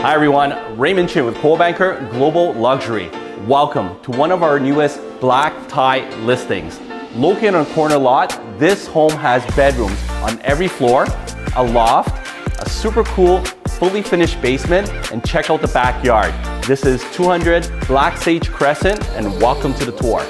Hi everyone, Raymond Chin with Coldwell Banker Global Luxury. Welcome to one of our newest black tie listings. Located on a corner lot, this home has bedrooms on every floor, a loft, a super cool, fully finished basement, and check out the backyard. This is 200 Black Sage Crescent, and welcome to the tour.